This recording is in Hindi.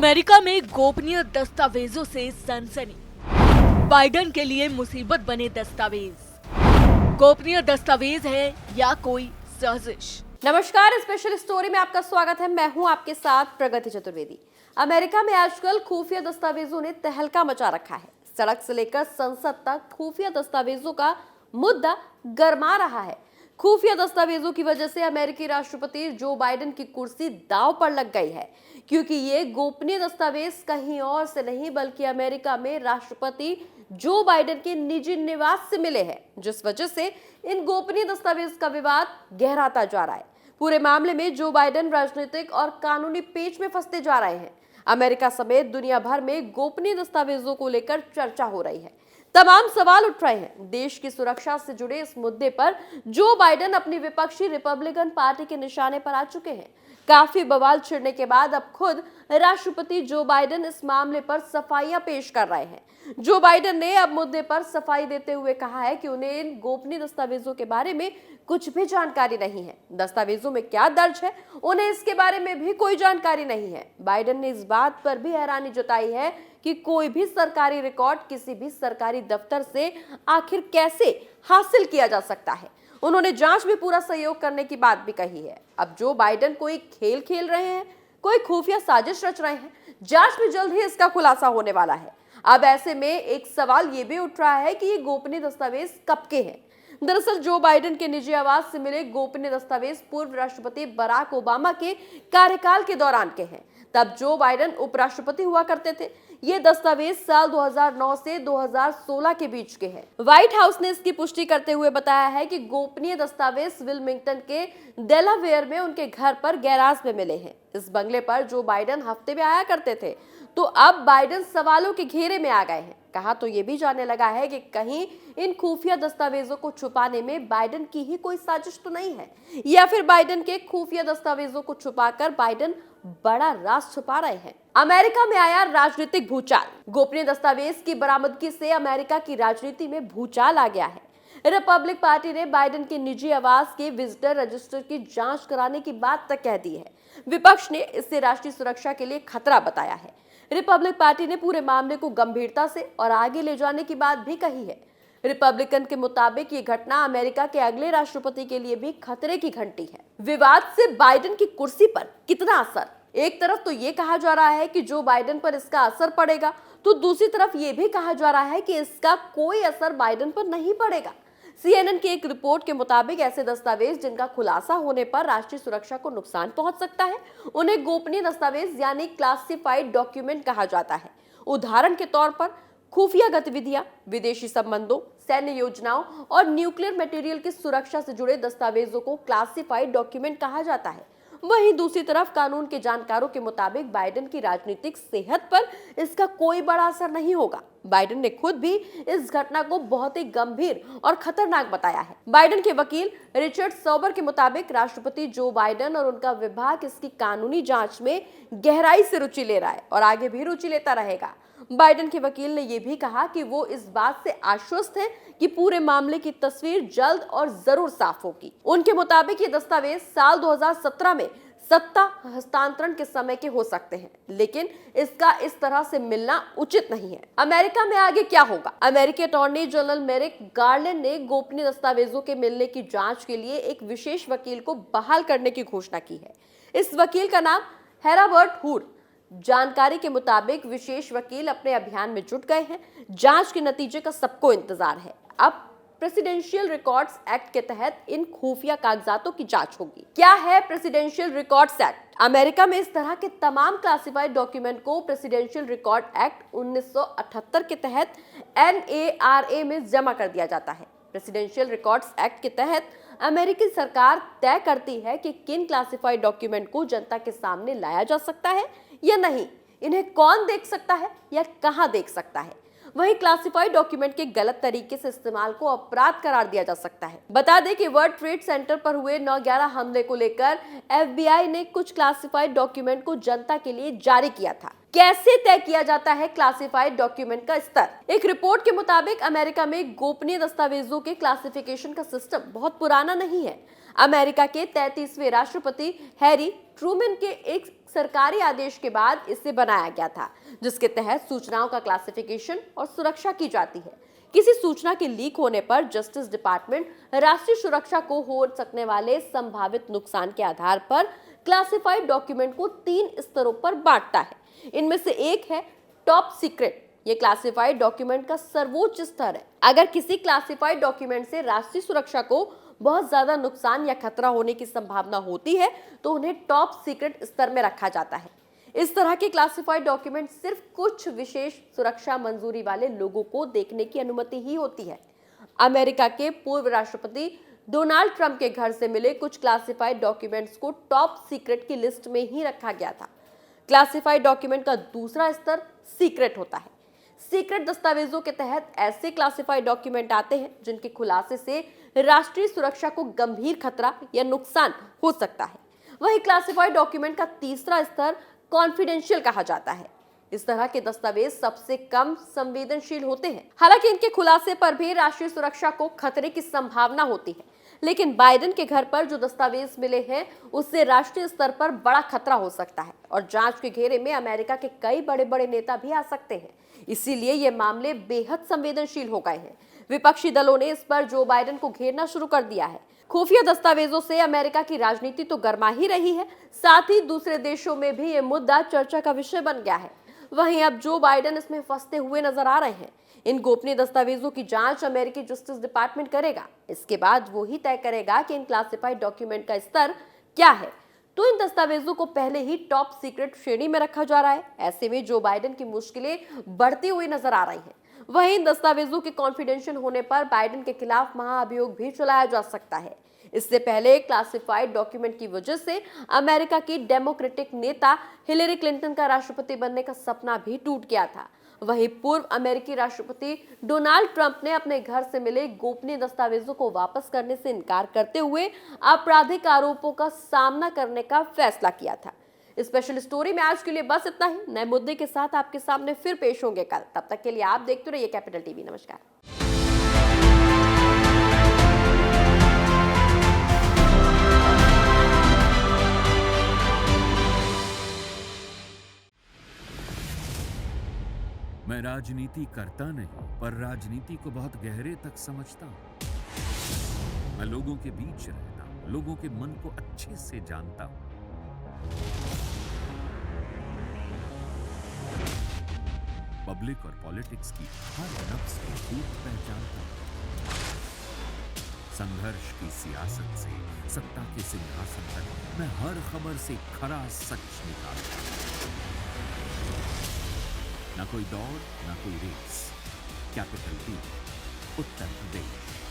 अमेरिका में गोपनीय दस्तावेजों से सनसनी। बाइडेन के लिए मुसीबत बने दस्तावेज। गोपनीय दस्तावेज है या कोई साजिश? नमस्कार, स्पेशल स्टोरी में आपका स्वागत है। मैं हूं आपके साथ प्रगति चतुर्वेदी। अमेरिका में आजकल खुफिया दस्तावेजों ने तहलका मचा रखा है। सड़क से लेकर संसद तक खुफिया दस्तावेजों का मुद्दा गरमा रहा है। खुफिया दस्तावेजों की वजह से अमेरिकी राष्ट्रपति जो बाइडेन की कुर्सी दांव पर लग गई है, क्योंकि ये गोपनीय दस्तावेज कहीं और से नहीं बल्कि अमेरिका में राष्ट्रपति जो बाइडेन के निजी निवास से मिले हैं, जिस वजह से इन गोपनीय दस्तावेज का विवाद गहराता जा रहा है। पूरे मामले में जो बाइडेन राजनीतिक और कानूनी पेच में फंसते जा रहे हैं। अमेरिका समेत दुनिया भर में गोपनीय दस्तावेजों को लेकर चर्चा हो रही है। तमाम सवाल उठ रहे हैं। देश की सुरक्षा से जुड़े इस मुद्दे पर जो बाइडेन अपनी विपक्षी रिपब्लिकन पार्टी के निशाने पर आ चुके हैं। काफी बवाल छिड़ने के बाद अब खुद राष्ट्रपति जो बाइडेन इस मामले पर सफाइयां पेश कर रहे हैं। जो बाइडेन ने अब मुद्दे पर सफाई देते हुए कहा है कि उन्हें इन गोपनीय दस्तावेजों के बारे में कुछ भी जानकारी नहीं है। दस्तावेजों में क्या दर्ज है, उन्हें इसके बारे में भी कोई जानकारी नहीं है। बाइडेन ने इस बात पर भी हैरानी जताई है कि कोई भी सरकारी रिकॉर्ड किसी भी सरकारी दफ्तर से आखिर कैसे हासिल किया जा सकता है। उन्होंने जांच में पूरा सहयोग करने की बात भी कही है। अब जो बाइडेन कोई खेल खेल रहे हैं, कोई खुफिया साजिश रच रहे हैं, जांच में जल्द ही इसका खुलासा होने वाला है। अब ऐसे में एक सवाल ये भी उठ रहा है कि ये गोपनीय दस्तावेज कब के हैं। दरअसल जो बाइडेन के निजी आवास से मिले गोपनीय दस्तावेज पूर्व राष्ट्रपति बराक ओबामा के कार्यकाल के दौरान के हैं। तब जो बाइडेन उपराष्ट्रपति हुआ करते थे। ये दस्तावेज साल 2009 से 2016 के बीच के हैं। व्हाइट हाउस ने इसकी पुष्टि करते हुए बताया है कि गोपनीय दस्तावेज विल्मिंगटन के डेलावेयर में उनके घर पर गैराज में मिले हैं। इस बंगले पर जो बाइडेन हफ्ते में आया करते थे, तो अब बाइडेन सवालों के घेरे में आ गए हैं। कहा तो ये भी जानने लगा है कि कहीं इन खुफिया दस्तावेजों को छुपाने में बाइडेन की ही कोई साजिश तो नहीं है, या फिर बाइडेन के खुफिया दस्तावेजों को छुपाकर बाइडेन बड़ा राज छुपा रहे हैं। अमेरिका में आया राजनीतिक भूचाल। गोपनीय दस्तावेज की बरामदगी से अमेरिका की राजनीति में भूचाल आ गया है। रिपब्लिक पार्टी ने बाइडेन के निजी आवास के विजिटर रजिस्टर की जांच कराने की बात तक कह दी है। विपक्ष ने इसे राष्ट्रीय सुरक्षा के लिए खतरा बताया है। रिपब्लिक पार्टी ने पूरे मामले को गंभीरता से और आगे ले जाने की बात भी कही है। रिपब्लिकन के मुताबिक ये घटना अमेरिका के अगले राष्ट्रपति के लिए भी खतरे की घंटी है। विवाद से बाइडेन की कुर्सी पर कितना असर? एक तरफ तो ये कहा जा रहा है कि जो बाइडेन पर इसका असर पड़ेगा, तो दूसरी तरफ ये भी कहा जा रहा है कि इसका कोई असर बाइडेन पर नहीं पड़ेगा। CNN की एक रिपोर्ट के मुताबिक ऐसे दस्तावेज जिनका खुलासा होने पर राष्ट्रीय सुरक्षा को नुकसान पहुंच सकता है, उन्हें गोपनीय दस्तावेज यानी क्लासिफाइड डॉक्यूमेंट कहा जाता है। उदाहरण के तौर पर खुफिया गतिविधियां, विदेशी संबंधों, सैन्य योजनाओं और न्यूक्लियर मटेरियल की सुरक्षा से जुड़े दस्तावेजों को क्लासिफाइड डॉक्यूमेंट कहा जाता है। वहीं दूसरी तरफ कानून के जानकारों के मुताबिक बाइडेन की राजनीतिक सेहत पर इसका कोई बड़ा असर नहीं होगा। बाइडेन ने खुद भी इस घटना को बहुत ही गंभीर और खतरनाक बताया है। बाइडेन के वकील रिचर्ड सॉबर के मुताबिक राष्ट्रपति जो बाइडेन और उनका विभाग इसकी कानूनी जांच में गहराई से रुचि ले रहा है और आगे भी रुचि लेता रहेगा। बाइडेन के वकील ने यह भी कहा कि वो इस बात से आश्वस्त है कि पूरे मामले की तस्वीर जल्द और जरूर साफ होगी। उनके मुताबिक ये दस्तावेज साल 2017 में सत्ता हस्तांतरण के समय के हो सकते हैं, लेकिन इसका इस तरह से मिलना उचित नहीं है। अमेरिका में आगे क्या होगा? अमेरिकी अटॉर्नी जनरल मेरिक गारलैंड ने गोपनीय दस्तावेजों के मिलने की जांच के लिए एक विशेष वकील को बहाल करने की घोषणा की है। इस वकील का नाम हेराबर्ट हुड। जानकारी के मुताबिक विशेष वकील अपने अभियान में जुट गए हैं। जांच के नतीजे का सबको इंतजार है। अब प्रेसिडेंशियल रिकॉर्ड्स एक्ट के तहत इन खुफिया कागजातों की जांच होगी। क्या है प्रेसिडेंशियल रिकॉर्ड्स एक्ट? अमेरिका में इस तरह के तमाम क्लासिफाइड डॉक्यूमेंट को प्रेसिडेंशियल रिकॉर्ड एक्ट 1978 के तहत NARA में जमा कर दिया जाता है। प्रेसिडेंशियल रिकॉर्ड्स एक्ट के तहत अमेरिकी सरकार तय करती है कि किन क्लासिफाइड डॉक्यूमेंट को जनता के सामने लाया जा सकता है या नहीं, इन्हें कौन देख सकता है या कहां देख सकता है। वहीं क्लासिफाइड डॉक्यूमेंट के गलत तरीके से इस्तेमाल को अपराध करार दिया जा सकता है। बता दें कि वर्ल्ड ट्रेड सेंटर पर हुए 9/11 हमले को लेकर FBI ने कुछ क्लासिफाइड डॉक्यूमेंट को जनता के लिए जारी किया था। कैसे तय किया जाता है क्लासिफाइड डॉक्यूमेंट का स्तर? एक रिपोर्ट के मुताबिक अमेरिका में गोपनीय दस्तावेजों के क्लासिफिकेशन का सिस्टम बहुत पुराना नहीं है। अमेरिका के 33वें राष्ट्रपति हैरी ट्रूमैन के एक सरकारी आदेश के बाद इसे बनाया गया था, जिसके तहत सूचनाओं का क्लासिफिकेशन और सुरक्षा की जाती है। किसी सूचना के लीक होने पर जस्टिस डिपार्टमेंट राष्ट्रीय सुरक्षा को हो सकने वाले संभावित नुकसान के आधार पर क्लासिफाइड डॉक्यूमेंट को 3 स्तरों पर बांटता है। इनमें से एक है टॉप सीक्रेट। ये क्लासिफाइड डॉक्यूमेंट का सर्वोच्च स्तर है। अगर किसी क्लासिफाइड डॉक्यूमेंट से राष्ट्रीय सुरक्षा को बहुत ज्यादा नुकसान या खतरा होने की संभावना होती है तो उन्हें टॉप सीक्रेट स्तर में रखा जाता है। इस तरह के क्लासिफाइड डॉक्यूमेंट सिर्फ कुछ विशेष सुरक्षा मंजूरी वाले लोगों को देखने की अनुमति ही होती है। अमेरिका के पूर्व राष्ट्रपति डोनाल्ड ट्रंप के घर से मिले कुछ क्लासिफाइड डॉक्यूमेंट्स को टॉप सीक्रेट की लिस्ट में ही रखा गया था। क्लासिफाइड डॉक्यूमेंट का दूसरा स्तर सीक्रेट होता है। सीक्रेट दस्तावेजों के तहत ऐसे क्लासिफाइड डॉक्यूमेंट आते हैं जिनके खुलासे से राष्ट्रीय सुरक्षा को गंभीर खतरा या नुकसान हो सकता है। वही क्लासिफाइड डॉक्यूमेंट का तीसरा स्तर कॉन्फिडेंशियल कहा जाता है। इस तरह के दस्तावेज सबसे कम संवेदनशील होते हैं। हालांकि इनके खुलासे पर भी राष्ट्रीय सुरक्षा को खतरे की संभावना होती है, लेकिन बाइडेन के घर पर जो दस्तावेज मिले हैं उससे राष्ट्रीय स्तर पर बड़ा खतरा हो सकता है और जांच के घेरे में अमेरिका के कई बड़े बड़े नेता भी आ सकते हैं। इसीलिए ये मामले बेहद संवेदनशील हो गए हैं। विपक्षी दलों ने इस पर जो बाइडेन को घेरना शुरू कर दिया है। खुफिया दस्तावेजों से अमेरिका की राजनीति तो गर्मा ही रही है, साथ ही दूसरे देशों में भी ये मुद्दा चर्चा का विषय बन गया है। वहीं अब जो बाइडेन इसमें फंसते हुए नजर आ रहे हैं। इन गोपनीय दस्तावेजों की जांच अमेरिकी जस्टिस डिपार्टमेंट करेगा। इसके बाद वो ही तय करेगा कि इन क्लासिफाइड डॉक्यूमेंट का स्तर क्या है। तो इन दस्तावेजों को पहले ही टॉप सीक्रेट श्रेणी में रखा जा रहा है। ऐसे में जो बाइडेन की मुश्किलें बढ़ती हुई नजर आ रही हैं। वहीं इन दस्तावेजों के कॉन्फिडेंशियल होने पर बाइडेन के खिलाफ महाअभियोग भी चलाया जा सकता है। इससे पहले क्लासिफाइड डॉक्यूमेंट की वजह से अमेरिका की डेमोक्रेटिक नेता हिलेरी क्लिंटन का राष्ट्रपति बनने का सपना भी टूट गया था। वहीं पूर्व अमेरिकी राष्ट्रपति डोनाल्ड ट्रंप ने अपने घर से मिले गोपनीय दस्तावेजों को वापस करने से इनकार करते हुए आपराधिक आरोपों का सामना करने का फैसला किया था। स्पेशल स्टोरी में आज के लिए बस इतना ही। नए मुद्दे के साथ आपके सामने फिर पेश होंगे कल। तब तक के लिए आप देखते रहिए कैपिटल टीवी। नमस्कार। मैं राजनीति करता नहीं, पर राजनीति को बहुत गहरे तक समझता हूं। मैं लोगों के बीच रहता हूं, लोगों के मन को अच्छे से जानता हूं। पब्लिक और पॉलिटिक्स की हर नब्ज को खूब पहचानता हूं। संघर्ष की सियासत से सत्ता के सिंहासन तक मैं हर खबर से खरा सच निकालता हूं। ना कोई दौड़, ना कोई race. Capital TV, Uttar Pradesh.